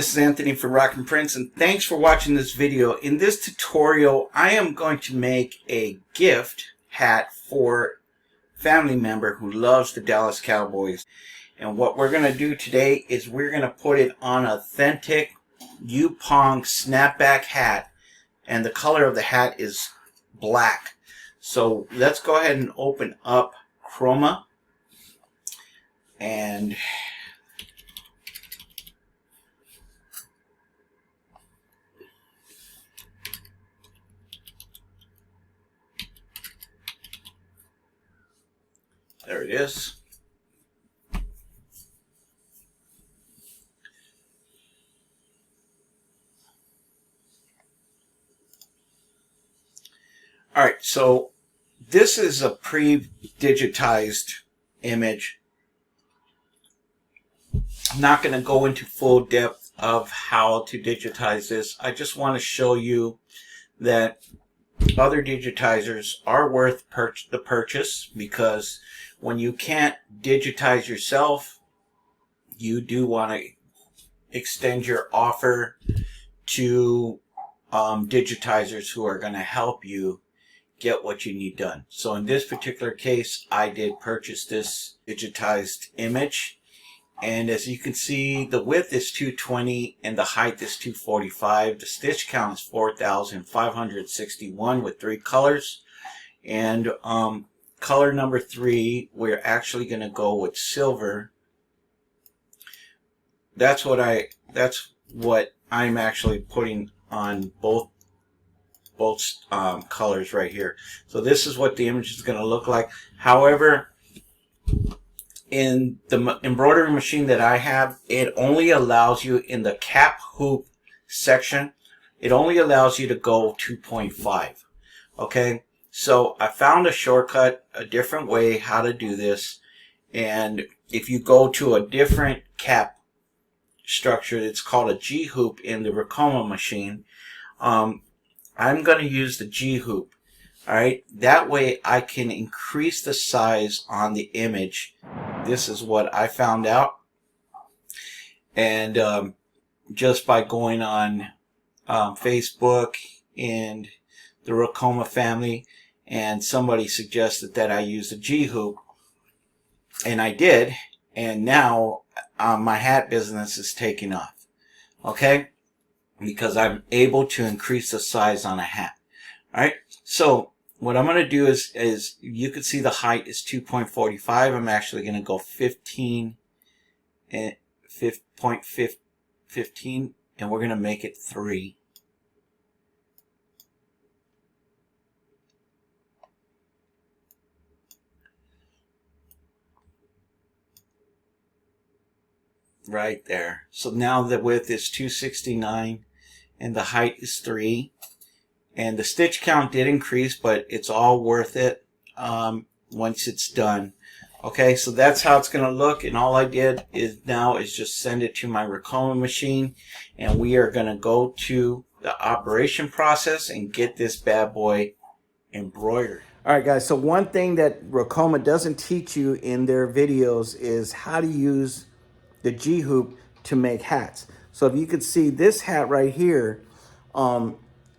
this is Anthony from Rockin' Prints, and thanks for watching this video. In this tutorial, I am going to make a gift hat for a family member who loves the Dallas Cowboys. And what we're going to do today is we're going to put it on an authentic Yupong snapback hat, and the color of the hat is black. So let's go ahead and open up Ricoma, and there it is. All right, so this is a pre-digitized image. I'm not going to go into full depth of how to digitize this. I just want to show you that other digitizers are worth the purchase, because when you can't digitize yourself, you do want to extend your offer to digitizers who are going to help you get what you need done. So in this particular case, I did purchase this digitized image, and as you can see, the width is 220 and the height is 245. The stitch count is 4,561 with 3 colors, and color number 3, we're actually going to go with silver. That's what I'm actually putting on both colors right here. So this is what the image is going to look like. However, in the embroidery machine that I have, it only allows you, in the cap hoop section, it only allows you to go 2.5. Okay, so I found a shortcut, a different way how to do this. And if you go to a different cap structure, it's called a G hoop in the Ricoma machine. I'm going to use the G hoop. Alright, that way I can increase the size on the image. This is what I found out. And just by going on Facebook and the Ricoma family, and somebody suggested that I use the G hoop. And I did. And now my hat business is taking off. Okay? Because I'm able to increase the size on a hat. Alright, so what I'm going to do is you can see the height is 2.45. I'm actually going to go 15 and 5.15, and we're going to make it 3. Right there. So now the width is 269 and the height is 3. And the stitch count did increase, but it's all worth it once it's done. Okay, so that's how it's going to look. And all I did is now is just send it to my Ricoma machine, and we are going to go to the operation process and get this bad boy embroidered. All right, guys, so one thing that Ricoma doesn't teach you in their videos is how to use the G hoop to make hats. So if you could see this hat right here,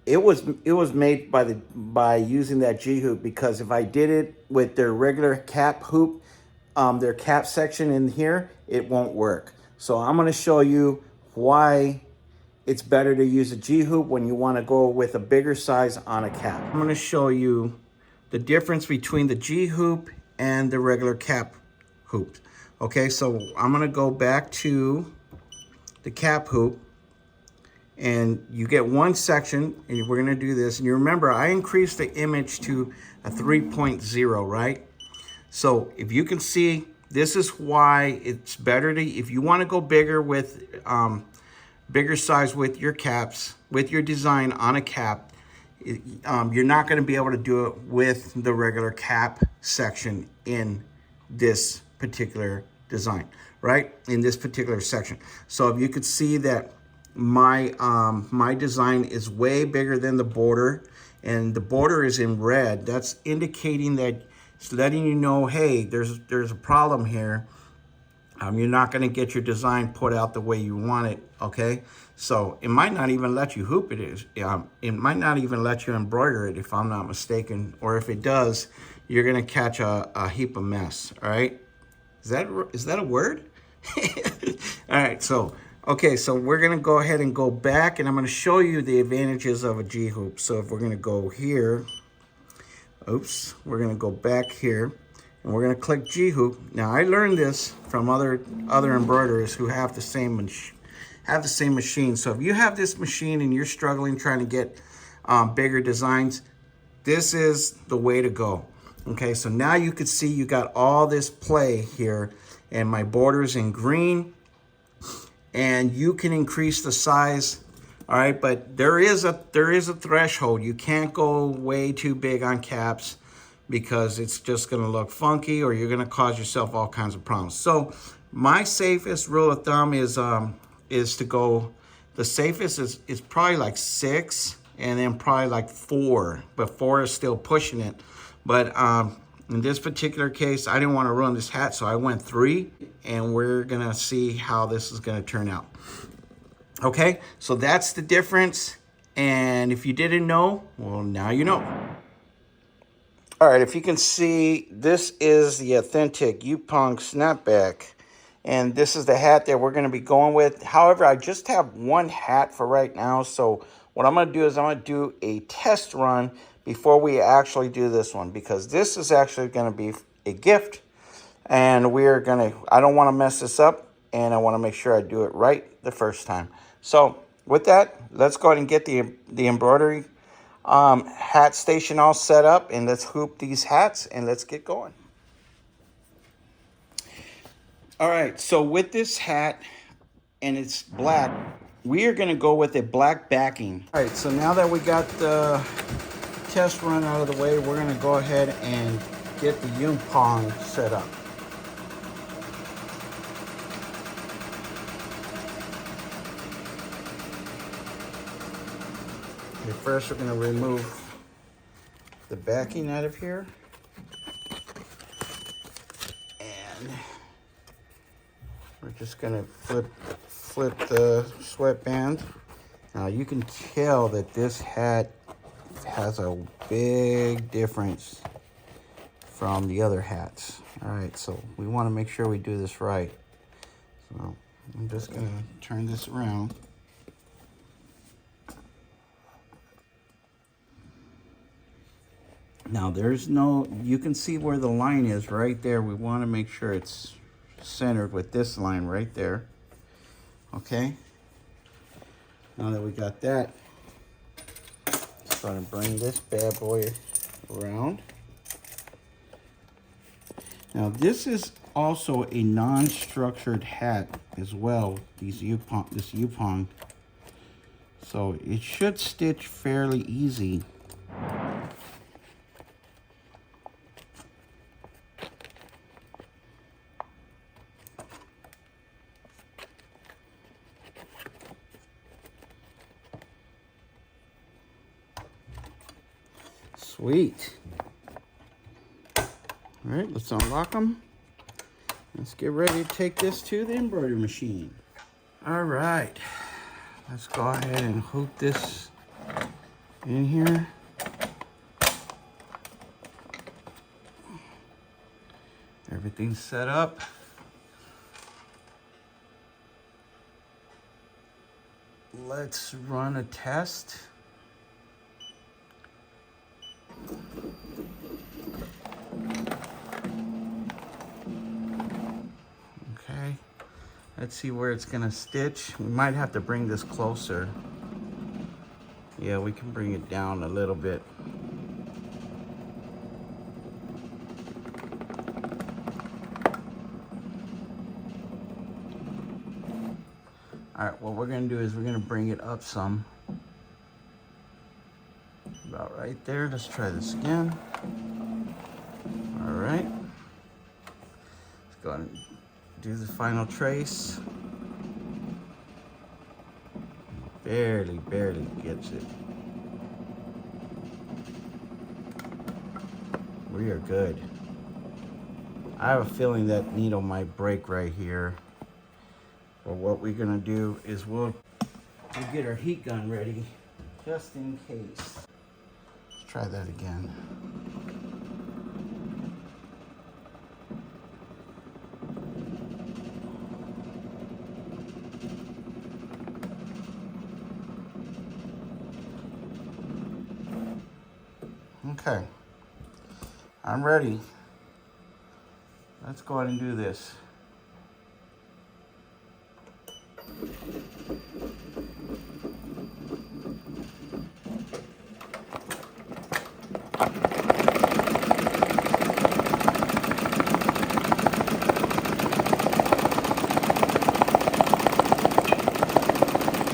it was made by using that G hoop, because if I did it with their regular cap hoop, their cap section in here, it won't work. So I'm going to show you why it's better to use a G hoop when you want to go with a bigger size on a cap. I'm going to show you the difference between the G hoop and the regular cap hoop. Okay, so I'm going to go back to the cap hoop, and you get one section, and we're going to do this. And you remember, I increased the image to a 3.0, right? So if you can see, this is why it's better to, if you want to go bigger with, bigger size with your caps, with your design on a cap, you're not going to be able to do it with the regular cap section in this particular design, right? In this particular section. So if you could see that my my design is way bigger than the border, and the border is in red. That's indicating that it's letting you know, hey, there's a problem here. You're not going to get your design put out the way you want it, okay? So it might not even let you hoop it. It might not even let you embroider it, if I'm not mistaken. Or if it does, you're going to catch a heap of mess, all right? Is that a word? All right, so, okay, so we're going to go ahead and go back, and I'm going to show you the advantages of a G-hoop. So if we're going to go here, oops, we're going to go back here. And we're going to click G-hoop. Now I learned this from other embroiderers who have the same machine. So if you have this machine and you're struggling trying to get bigger designs, this is the way to go. Okay, so now you can see you got all this play here, and my border's in green, and you can increase the size. All right, but there is a threshold. You can't go way too big on caps, because it's just going to look funky, or you're going to cause yourself all kinds of problems. So my safest rule of thumb is to go, the safest is probably like 6, and then probably like 4, but 4 is still pushing it. But in this particular case, I didn't want to ruin this hat, so I went 3, and we're going to see how this is going to turn out. Okay, so that's the difference, and if you didn't know, well, now you know. All right, if you can see, this is the authentic Yupong snapback, and this is the hat that we're going to be going with. However, I just have one hat for right now, so what I'm going to do is I'm going to do a test run before we actually do this one, because this is actually going to be a gift, and I don't want to mess this up, and I want to make sure I do it right the first time. So with that, let's go ahead and get the embroidery hat station all set up, and let's hoop these hats and let's get going. All right, so with this hat, and it's black, we are going to go with a black backing. All right, so now that we got the test run out of the way, we're going to go ahead and get the Yupong set up. Okay, first we're going to remove the backing out of here, and we're just going to flip the sweatband. Now you can tell that this hat has a big difference from the other hats. All right, so we want to make sure we do this right. So I'm just going to turn this around. Now you can see where the line is right there. We want to make sure it's centered with this line right there. Okay. Now that we got that, let's try to bring this bad boy around. Now this is also a non-structured hat as well, this Yupong. So it should stitch fairly easy. Sweet. All right, let's unlock them. Let's get ready to take this to the embroidery machine. All right, let's go ahead and hoop this in here. Everything's set up. Let's run a test. Okay, let's see where it's gonna stitch. We might have to bring this closer. Yeah, we can bring it down a little bit. All right, what we're gonna do is we're gonna bring it up some. About right there. Let's try this again. All right. Let's go ahead and do the final trace. Barely gets it. We are good. I have a feeling that needle might break right here. But what we're gonna do is we'll get our heat gun ready, just in case. Let's try that again. Okay, I'm ready. Let's go ahead and do this.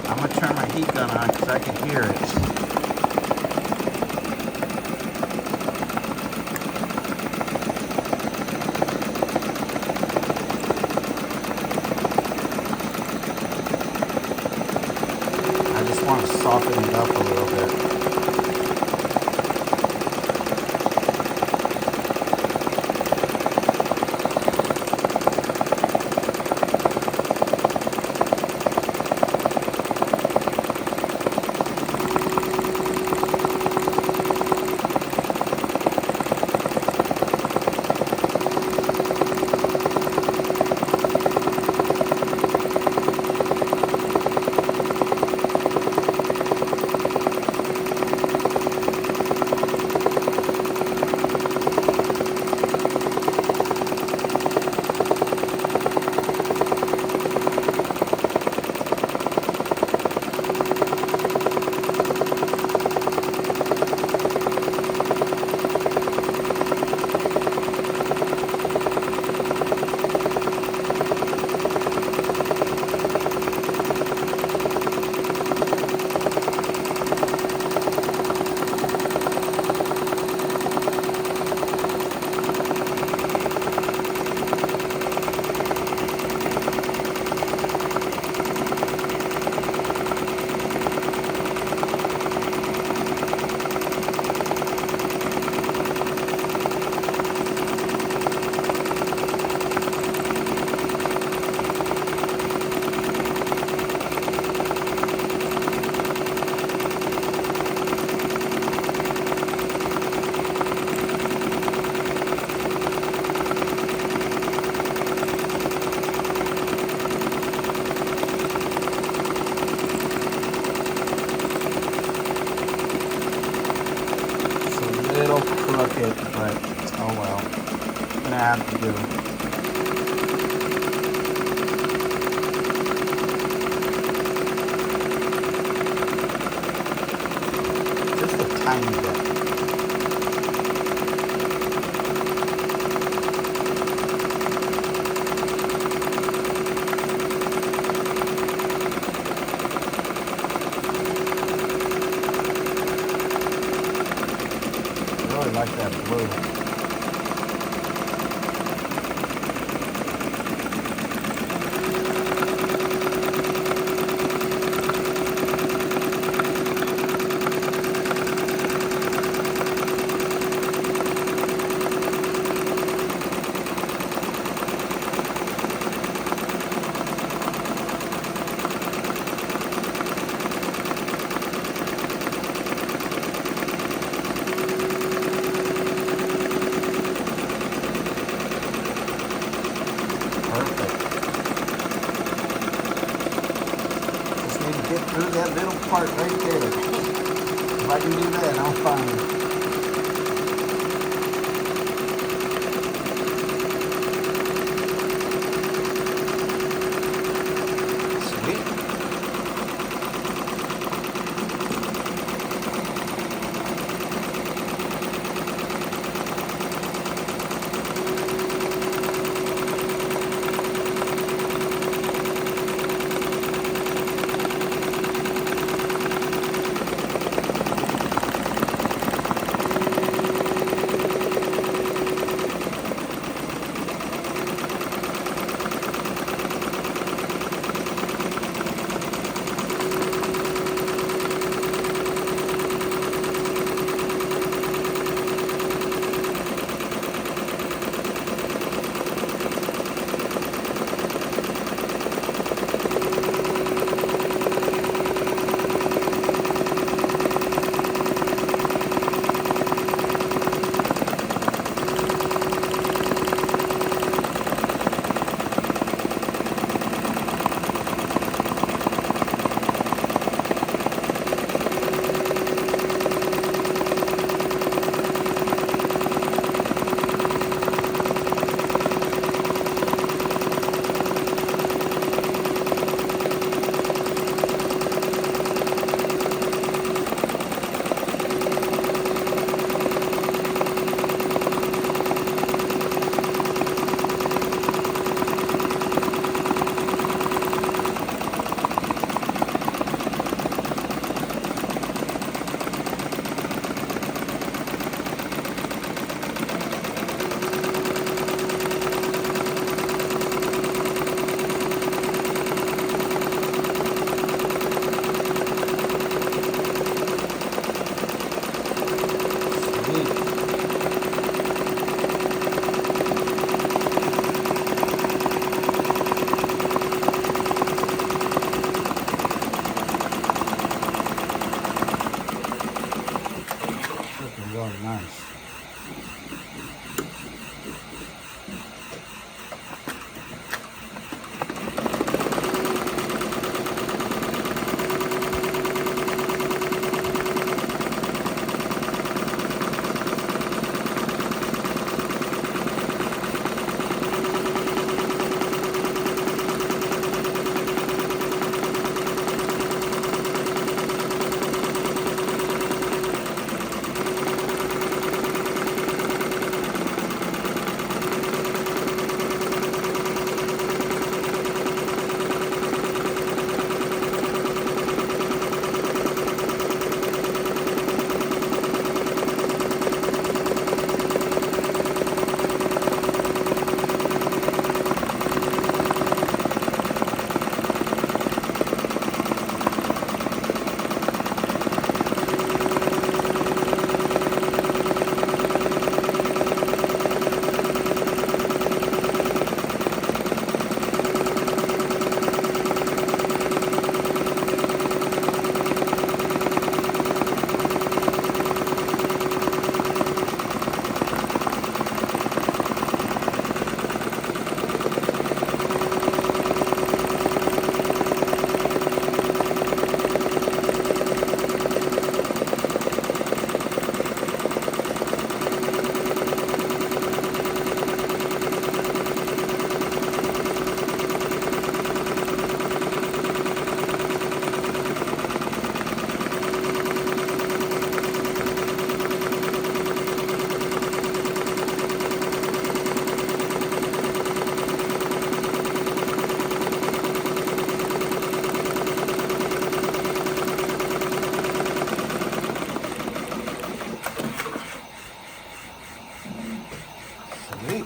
I'm gonna turn my heat gun on because I can hear it. I want to soften it up a little bit. Crooked, but oh well. Gonna have to do. Just a tiny bit. I really like that blue. Get through that little part right there. If I can do that, I'm fine. Oh, nice. Sweet.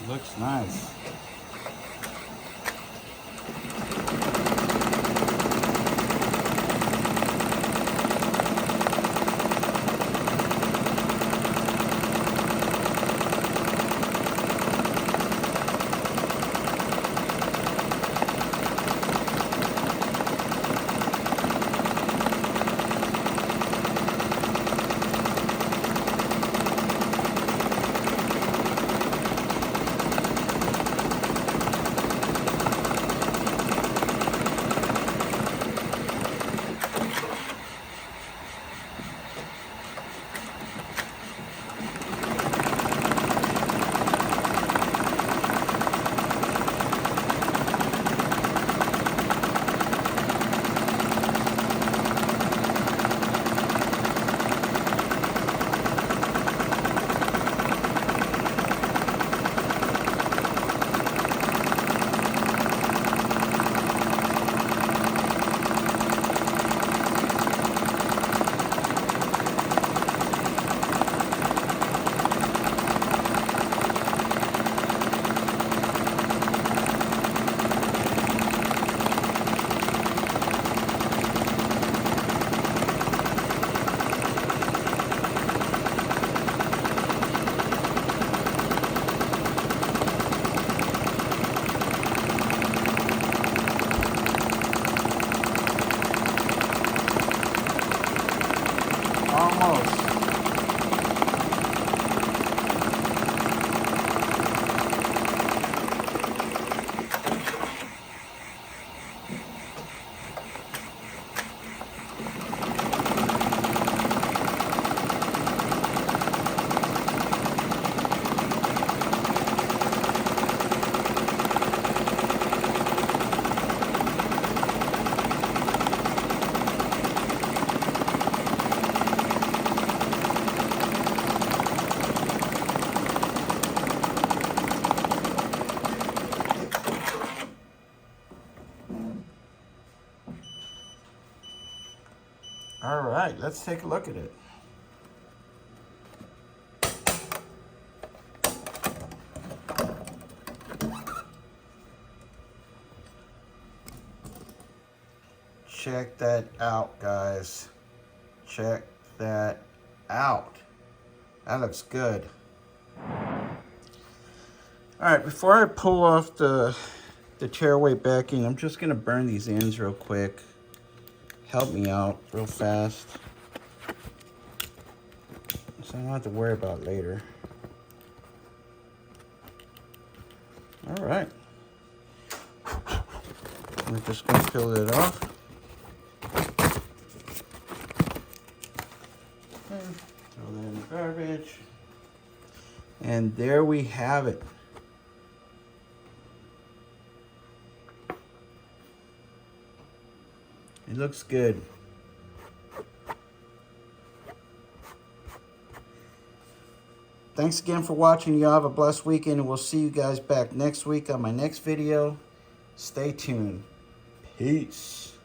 Looks nice. right, let's take a look at it. Check that out, guys. Check that out. That looks good. Alright, before I pull off the tearaway backing, I'm just going to burn these ends real quick. Help me out real fast, so I don't have to worry about it later. Alright. We're just going to peel it off. Throw that in the garbage. And there we have it. It looks good. Thanks again for watching. Y'all have a blessed weekend, and we'll see you guys back next week on my next video. Stay tuned. Peace.